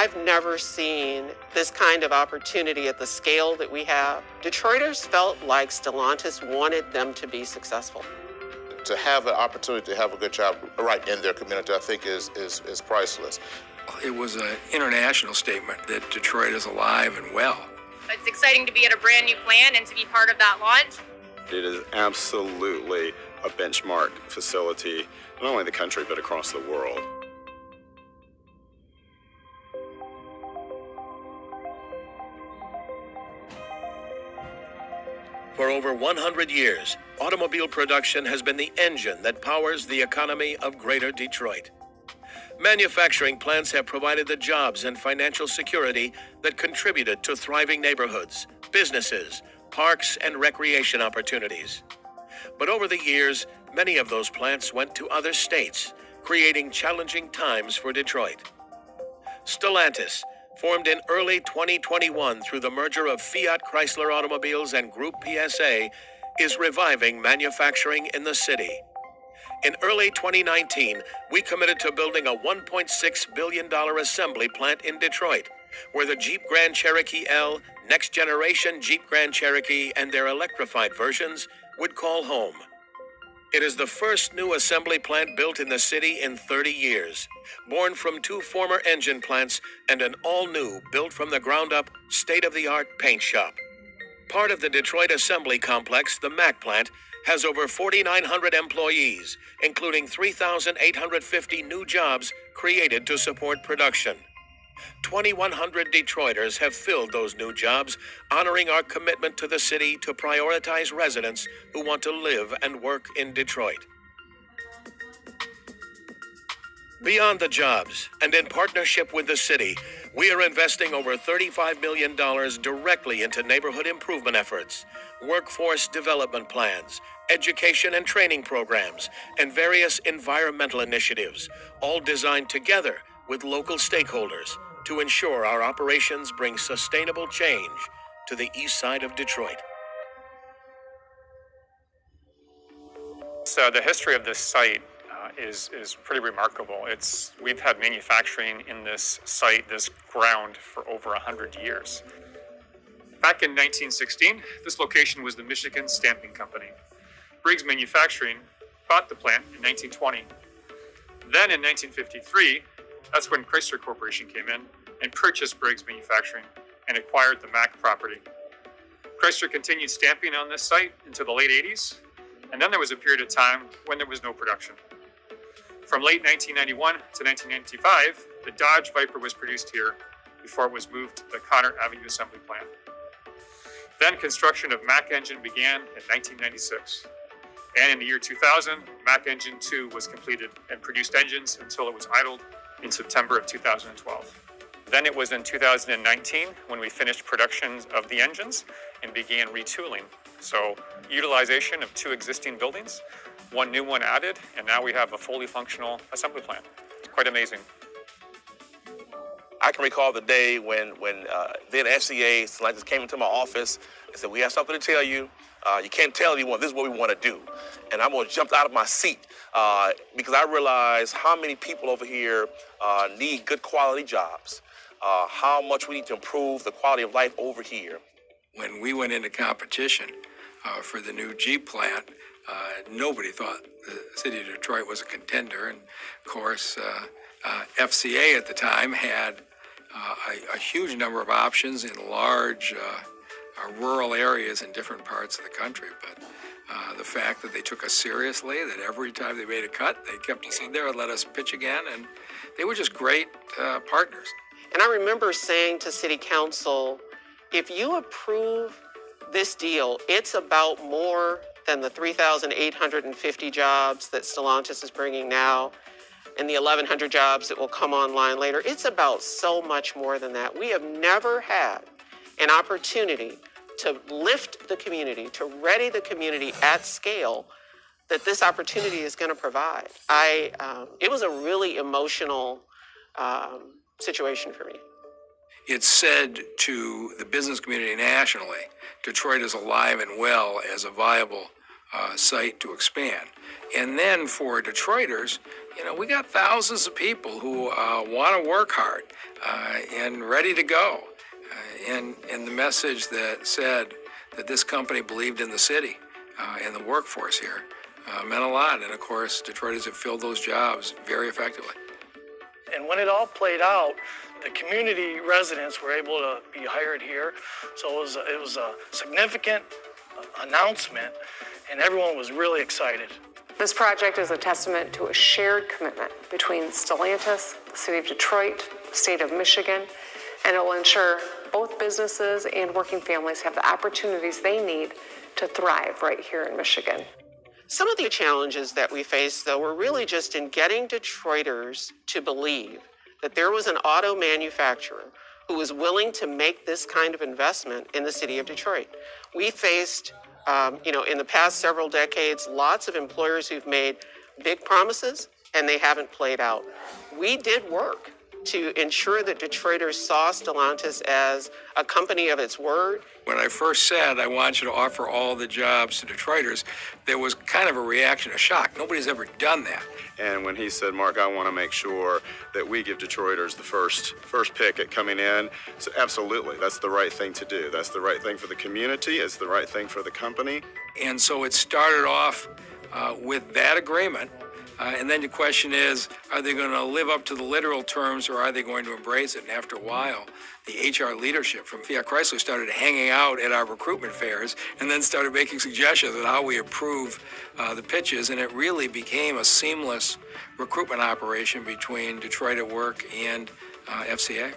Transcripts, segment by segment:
I've never seen this kind of opportunity at the scale that we have. Detroiters felt like Stellantis wanted them to be successful. To have an opportunity to have a good job right in their community, I think is priceless. It was an international statement that Detroit is alive and well. It's exciting to be at a brand new plant and to be part of that launch. It is absolutely a benchmark facility, not only in the country, but across the world. For over 100 years, automobile production has been the engine that powers the economy of Greater Detroit. Manufacturing plants have provided the jobs and financial security that contributed to thriving neighborhoods, businesses, parks, and recreation opportunities. But over the years, many of those plants went to other states, creating challenging times for Detroit. Stellantis, formed in early 2021 through the merger of Fiat Chrysler Automobiles and Group PSA, is reviving manufacturing in the city. In early 2019, we committed to building a $1.6 billion assembly plant in Detroit, where the Jeep Grand Cherokee L, next generation Jeep Grand Cherokee, and their electrified versions would call home. It is the first new assembly plant built in the city in 30 years, born from two former engine plants and an all-new, built from the ground-up, state-of-the-art paint shop. Part of the Detroit Assembly Complex, the Mack plant, has over 4,900 employees, including 3,850 new jobs created to support production. 2,100 Detroiters have filled those new jobs, honoring our commitment to the city to prioritize residents who want to live and work in Detroit. Beyond the jobs, and in partnership with the city, we are investing over $35 million directly into neighborhood improvement efforts, workforce development plans, education and training programs, and various environmental initiatives, all designed together with local stakeholders to ensure our operations bring sustainable change to the east side of Detroit. So the history of this site is pretty remarkable. We've had manufacturing in this site, this ground, for over 100 years. Back in 1916, this location was the Michigan Stamping Company. Briggs Manufacturing bought the plant in 1920. Then in 1953, that's when Chrysler Corporation came in and purchased Briggs Manufacturing and acquired the Mack property. Chrysler continued stamping on this site into the late 80s, and then there was a period of time when there was no production. From late 1991 to 1995, the Dodge Viper was produced here before it was moved to the Connor Avenue Assembly Plant. Then construction of Mack engine began in 1996. And in the year 2000, Mack Engine 2 was completed and produced engines until it was idled in September of 2012. Then it was in 2019 when we finished production of the engines and began retooling. So utilization of two existing buildings, one new one added, and now we have a fully functional assembly plant. It's quite amazing. I can recall the day when then FCA Stellantis came into my office and said, "We have something to tell you. You can't tell anyone. This is what we want to do." And I almost jumped out of my seat because I realized how many people over here need good quality jobs, how much we need to improve the quality of life over here. When we went into competition for the new Jeep plant, nobody thought the city of Detroit was a contender. And of course, FCA at the time had a huge number of options in large rural areas in different parts of the country. But the fact that they took us seriously, that every time they made a cut, they kept us in there and let us pitch again. And they were just great partners. And I remember saying to City Council, if you approve this deal, it's about more than the 3,850 jobs that Stellantis is bringing now and the 1,100 jobs that will come online later. It's about so much more than that. We have never had an opportunity to lift the community, to ready the community at scale that this opportunity is going to provide. It was a really emotional situation for me. It said to the business community nationally, Detroit is alive and well as a viable site to expand. And then for Detroiters, we got thousands of people who want to work hard and ready to go. And the message that said that this company believed in the city and the workforce here meant a lot. And of course, Detroiters have filled those jobs very effectively. And when it all played out, the community residents were able to be hired here. So it was a significant announcement, and everyone was really excited. This project is a testament to a shared commitment between Stellantis, the City of Detroit, the State of Michigan, and it will ensure both businesses and working families have the opportunities they need to thrive right here in Michigan. Some of the challenges that we faced, though, were really just in getting Detroiters to believe that there was an auto manufacturer who was willing to make this kind of investment in the city of Detroit. We faced, in the past several decades, lots of employers who've made big promises and they haven't played out. We did work to ensure that Detroiters saw Stellantis as a company of its word. When I first said I want you to offer all the jobs to Detroiters, there was kind of a reaction of shock. Nobody's ever done that. And when he said, Mark, I want to make sure that we give Detroiters the first pick at coming in, so absolutely, that's the right thing to do. That's the right thing for the community. It's the right thing for the company. And so it started off with that agreement. And then the question is, are they going to live up to the literal terms or are they going to embrace it? And after a while, the HR leadership from Fiat Chrysler started hanging out at our recruitment fairs and then started making suggestions on how we improve the pitches. And it really became a seamless recruitment operation between Detroit at Work and FCA.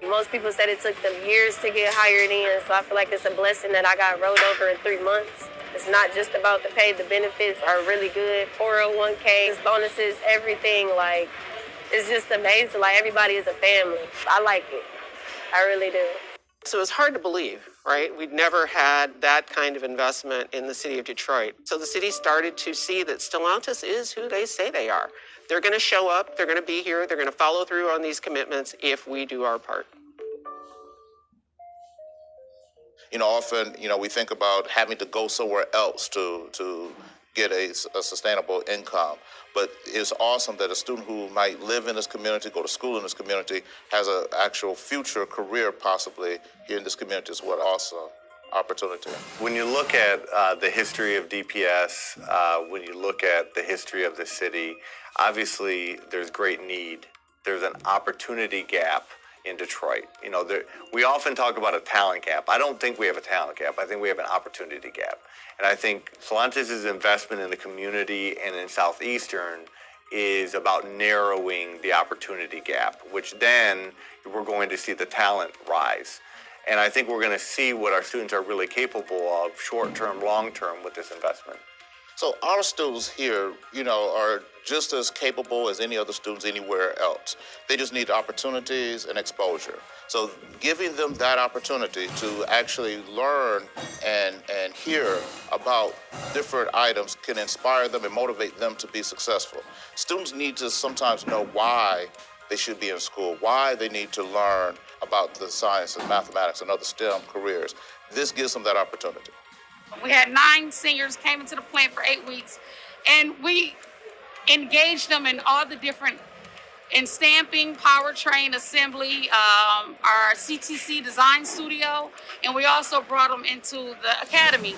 Most people said it took them years to get hired in, so I feel like it's a blessing that I got rolled over in 3 months. It's not just about the pay. The benefits are really good. 401ks, bonuses, everything. Like, it's just amazing. Like, everybody is a family. I like it. I really do. So it's hard to believe, right? We'd never had that kind of investment in the city of Detroit. So the city started to see that Stellantis is who they say they are. They're going to show up. They're going to be here. They're going to follow through on these commitments if we do our part. Often, we think about having to go somewhere else to get a sustainable income. But it's awesome that a student who might live in this community, go to school in this community, has an actual future career possibly here in this community as well. Awesome opportunity. When you look at the history of DPS, when you look at the history of the city, obviously there's great need. There's an opportunity gap in Detroit. We often talk about a talent gap. I don't think we have a talent gap. I think we have an opportunity gap. And I think Stellantis' investment in the community and in Southeastern is about narrowing the opportunity gap, which then we're going to see the talent rise. And I think we're going to see what our students are really capable of short-term, long-term with this investment. So our students here, are just as capable as any other students anywhere else. They just need opportunities and exposure. So giving them that opportunity to actually learn and hear about different items can inspire them and motivate them to be successful. Students need to sometimes know why they should be in school, why they need to learn about the sciences, mathematics, and other STEM careers. This gives them that opportunity. We had 9 seniors came into the plant for 8 weeks, and we engaged them in all the different, in stamping, powertrain assembly, our CTC design studio, and we also brought them into the academy,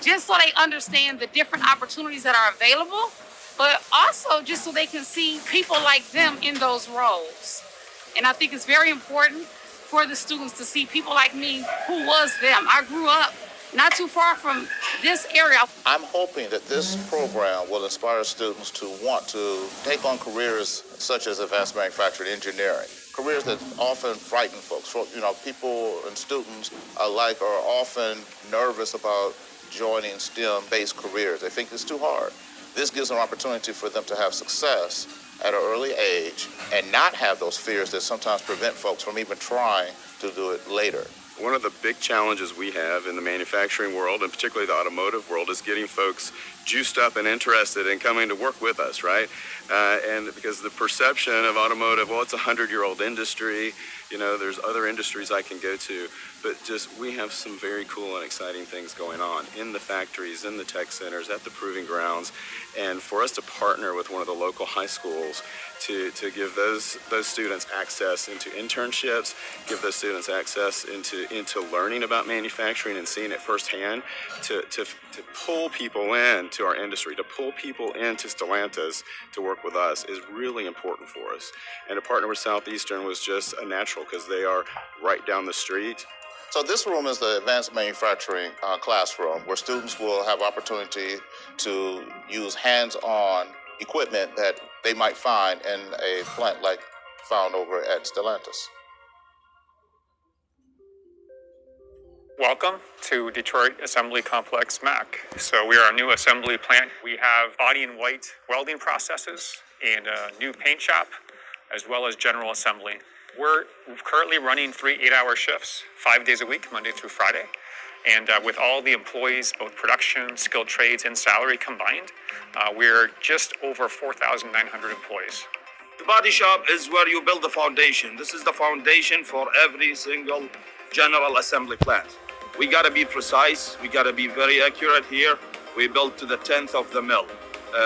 just so they understand the different opportunities that are available, but also just so they can see people like them in those roles. And I think it's very important for the students to see people like me who was them. I grew up not too far from this area. I'm hoping that this program will inspire students to want to take on careers such as advanced manufacturing engineering, careers that often frighten folks. People and students alike are often nervous about joining STEM-based careers. They think it's too hard. This gives an opportunity for them to have success at an early age and not have those fears that sometimes prevent folks from even trying to do it later. One of the big challenges we have in the manufacturing world, and particularly the automotive world, is getting folks juiced up and interested in coming to work with us, right? And because the perception of automotive, well, it's a 100-year-old industry, you know, there's other industries I can go to, but just we have some very cool and exciting things going on in the factories, in the tech centers, at the proving grounds, and for us to partner with one of the local high schools to give those students access into internships, give those students access into learning about manufacturing and seeing it firsthand, to pull people into our industry, to pull people into Stellantis to work with us is really important for us. And to partner with Southeastern was just a natural because they are right down the street. So this room is the advanced manufacturing classroom where students will have opportunity to use hands-on equipment that they might find in a plant like found over at Stellantis. Welcome to Detroit Assembly Complex MAC. So we are a new assembly plant. We have body and white welding processes and a new paint shop, as well as general assembly. We're currently running 3 8-hour shifts, 5 days a week, Monday through Friday. And with all the employees, both production, skilled trades, and salary combined, we're just over 4,900 employees. The body shop is where you build the foundation. This is the foundation for every single general assembly plant. We gotta be precise, we gotta be very accurate here. We build to the 10th of the mil.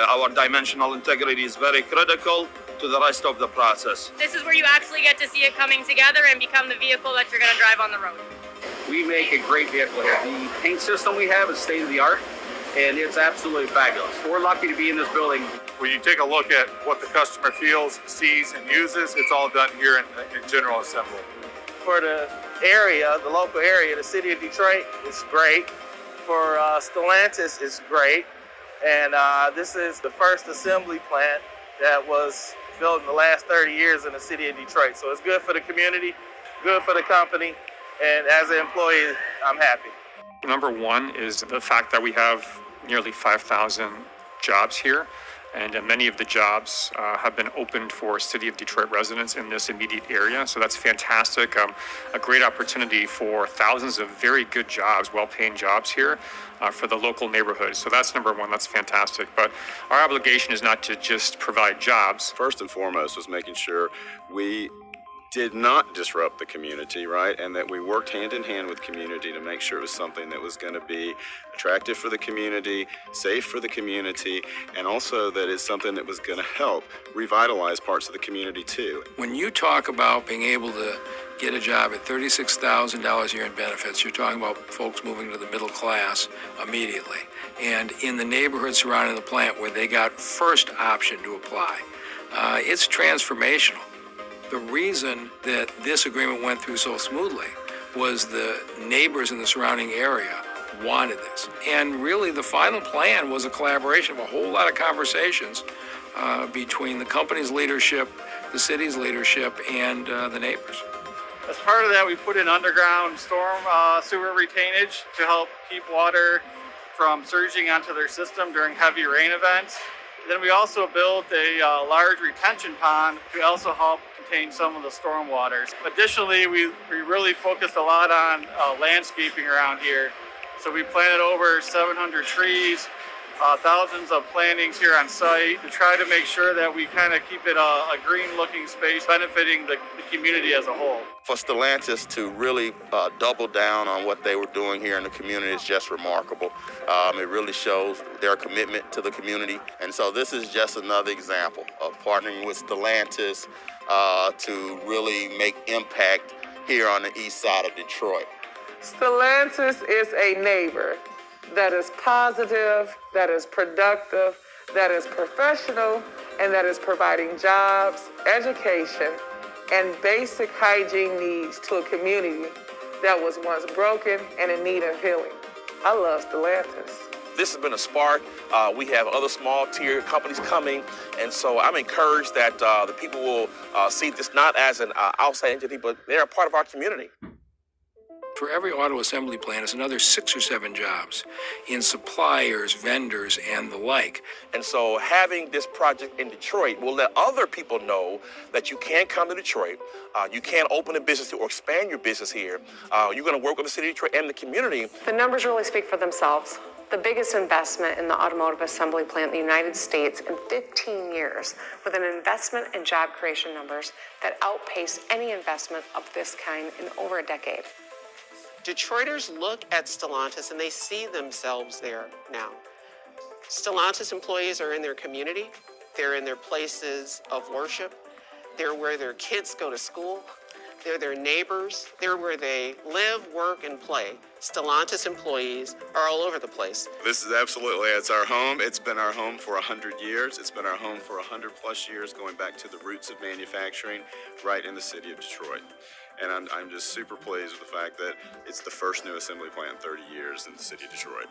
Our dimensional integrity is very critical to the rest of the process. This is where you actually get to see it coming together and become the vehicle that you're going to drive on the road. We make a great vehicle here. The paint system we have is state of the art, and it's absolutely fabulous. We're lucky to be in this building. When you take a look at what the customer feels, sees, and uses, it's all done here in General Assembly. For the area, the local area, the city of Detroit is great. For Stellantis, it's great. And this is the first assembly plant that was built in the last 30 years in the city of Detroit. So it's good for the community, good for the company, and as an employee, I'm happy. Number one is the fact that we have nearly 5,000 jobs here, and many of the jobs have been opened for City of Detroit residents in this immediate area. So that's fantastic. A great opportunity for thousands of very good jobs, well-paying jobs here for the local neighborhood. So that's number one. That's fantastic. But our obligation is not to just provide jobs. First and foremost was making sure we did not disrupt the community, right? And that we worked hand in hand with community to make sure it was something that was going to be attractive for the community, safe for the community, and also that it's something that was going to help revitalize parts of the community too. When you talk about being able to get a job at $36,000 a year in benefits, you're talking about folks moving to the middle class immediately. And in the neighborhood surrounding the plant where they got first option to apply, it's transformational. The reason that this agreement went through so smoothly was the neighbors in the surrounding area wanted this. And really the final plan was a collaboration of a whole lot of conversations between the company's leadership, the city's leadership, and the neighbors. As part of that, we put in underground storm sewer retainage to help keep water from surging onto their system during heavy rain events. Then we also built a large retention pond to also help contain some of the storm waters. Additionally, we really focused a lot on landscaping around here. So we planted over 700 trees, thousands of plantings here on site to try to make sure that we kind of keep it a green looking space benefiting the community as a whole. For Stellantis to really double down on what they were doing here in the community is just remarkable. It really shows their commitment to the community. And so this is just another example of partnering with Stellantis to really make impact here on the east side of Detroit. Stellantis is a neighbor that is positive, that is productive, that is professional, and that is providing jobs, education, and basic hygiene needs to a community that was once broken and in need of healing. I love Stellantis. This has been a spark. We have other small tier companies coming, and so I'm encouraged that the people will see this not as an outside entity, but they're a part of our community. for every auto assembly plant is another 6 or 7 jobs in suppliers, vendors, and the like. And so having this project in Detroit will let other people know that you can come to Detroit, you can open a business or expand your business here. You're going to work with the city of Detroit and the community. The numbers really speak for themselves. The biggest investment in the automotive assembly plant in the United States in 15 years, with an investment and job creation numbers that outpace any investment of this kind in over a decade. Detroiters look at Stellantis and they see themselves there now. Stellantis employees are in their community, they're in their places of worship, they're where their kids go to school, they're their neighbors, they're where they live, work, and play. Stellantis employees are all over the place. This is absolutely, it's our home. It's been our home for 100 years. It's been our home for 100 plus years, going back to the roots of manufacturing right in the city of Detroit. And I'm just super pleased with the fact that it's the first new assembly plant in 30 years in the city of Detroit.